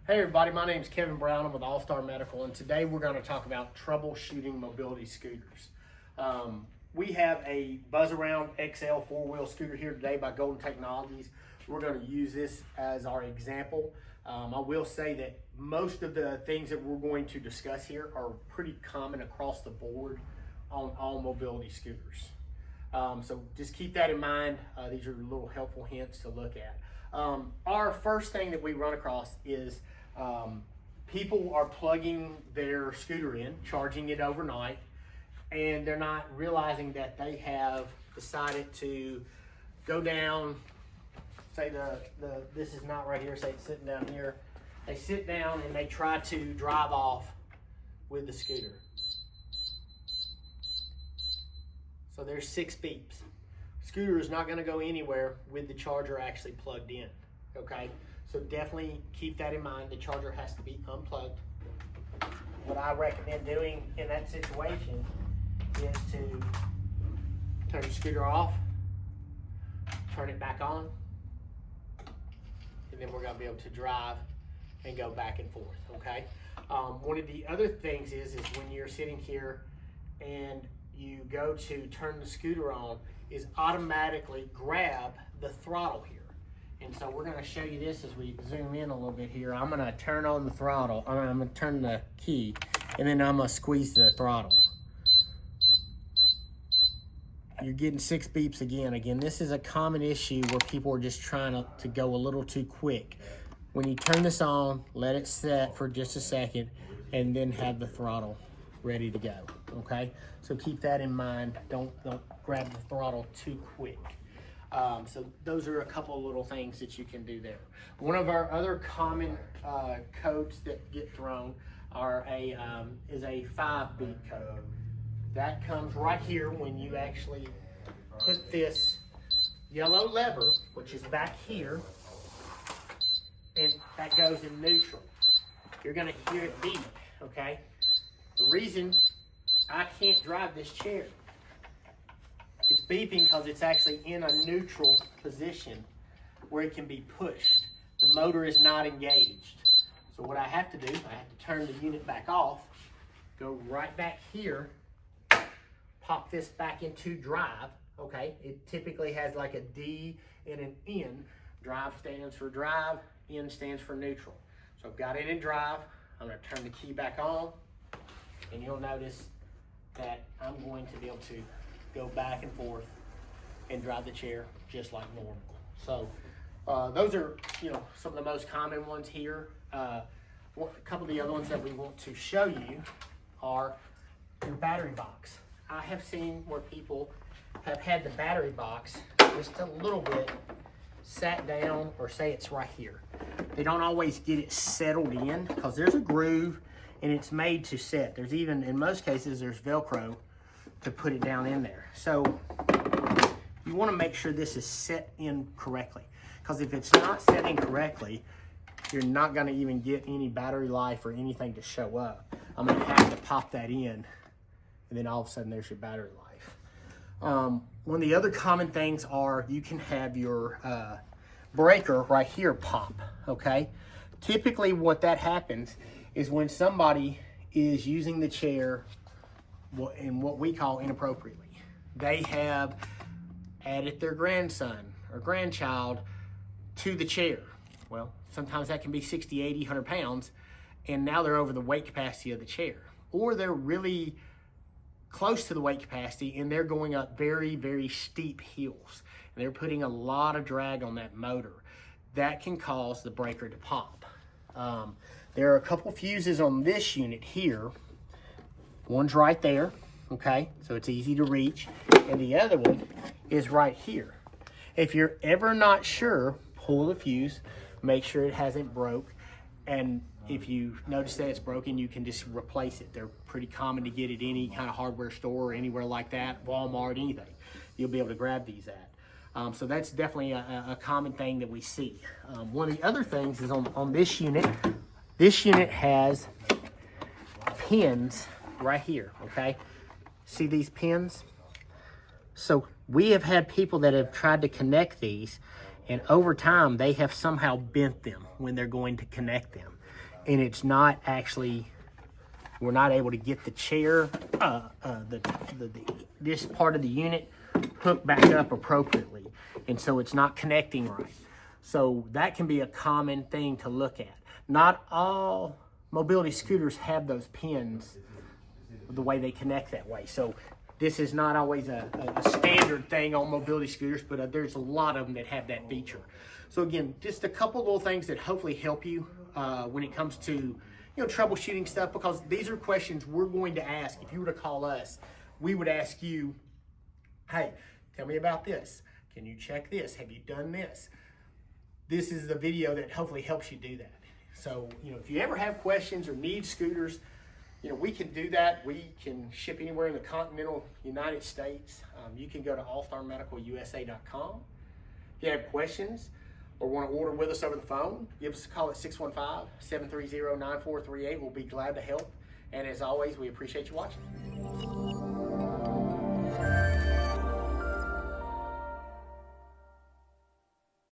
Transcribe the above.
Hey everybody, my name is Kevin Brown. I'm with All Star Medical, and today we're going to talk about troubleshooting mobility scooters. We have a Buzz Around XL four-wheel scooter here today by Golden Technologies. We're going to use this as our example. I will say that most of the things that we're going to discuss here are pretty common across the board on all mobility scooters. So just keep that in mind. These are little helpful hints to look at. Our first thing that we run across is people are plugging their scooter in, charging it overnight, and they're not realizing that they have decided to go down, say this is not right here, say it's sitting down here. They sit down and they try to drive off with the scooter. So there's 6 beeps. Scooter is not going to go anywhere with the charger actually plugged in, okay? So definitely keep that in mind. The charger has to be unplugged. What I recommend doing in that situation is to turn the scooter off, turn it back on, and then we're going to be able to drive and go back and forth, okay? One of the other things is when you're sitting here and you go to turn the scooter on, is automatically grab the throttle here. And so we're going to show you this as we zoom in a little bit here. I'm going to turn on the throttle. I'm going to turn the key, and then I'm going to squeeze the throttle. You're getting 6 beeps again. Again, this is a common issue where people are just trying to go a little too quick. When you turn this on, let it set for just a second, and then have the throttle ready to go, okay? So keep that in mind. Don't grab the throttle too quick. So those are a couple of little things that you can do there. One of our other common codes that get thrown is a 5-beep code. That comes right here when you actually put this yellow lever, which is back here, and that goes in neutral. You're gonna hear it beep, okay? The reason I can't drive this chair, it's beeping because it's actually in a neutral position where it can be pushed. The motor is not engaged. So what I have to do, I have to turn the unit back off, go right back here, pop this back into drive, okay? It typically has like a D and an N. Drive stands for drive, N stands for neutral. So I've got it in drive. I'm gonna turn the key back on, and you'll notice that I'm going to be able to go back and forth and drive the chair just like normal. So those are, some of the most common ones here. A couple of the other ones that we want to show you are your battery box. I have seen where people have had the battery box just a little bit sat down, or say it's right here. They don't always get it settled in because there's a groove and it's made to set. There's even, in most cases, there's Velcro to put it down in there. So you want to make sure this is set in correctly, because if it's not set in correctly, you're not going to even get any battery life or anything to show up. I'm going to have to pop that in, and then all of a sudden there's your battery life. One of the other common things are you can have your breaker right here pop, okay? Typically what that happens is when somebody is using the chair in what we call inappropriately. They have added their grandson or grandchild to the chair. Well, sometimes that can be 60, 80, 100 pounds, and now they're over the weight capacity of the chair. Or they're really close to the weight capacity and they're going up very, very steep hills. And they're putting a lot of drag on that motor. That can cause the breaker to pop. There are a couple fuses on this unit here. One's right there, okay? So it's easy to reach. And the other one is right here. If you're ever not sure, pull the fuse, make sure it hasn't broke. And if you notice that it's broken, you can just replace it. They're pretty common to get at any kind of hardware store or anywhere like that, Walmart, anything. You'll be able to grab these at. So that's definitely a common thing that we see. One of the other things is on this unit. This unit has pins right here, okay? See these pins? So we have had people that have tried to connect these, And over time, they have somehow bent them when they're going to connect them. And it's not actually, we're not able to get the chair, this part of the unit hooked back up appropriately. And so it's not connecting right. So that can be a common thing to look at. Not all mobility scooters have those pins the way they connect that way. So this is not always a standard thing on mobility scooters, but there's a lot of them that have that feature. So again, just a couple little things that hopefully help you when it comes to troubleshooting stuff, because these are questions we're going to ask. If you were to call us, we would ask you, hey, tell me about this. Can you check this? Have you done this? This is the video that hopefully helps you do that. So, if you ever have questions or need scooters, we can do that. We can ship anywhere in the continental United States. You can go to allstarmedicalusa.com. If you have questions or want to order with us over the phone, give us a call at 615-730-9438. We'll be glad to help. And as always, we appreciate you watching.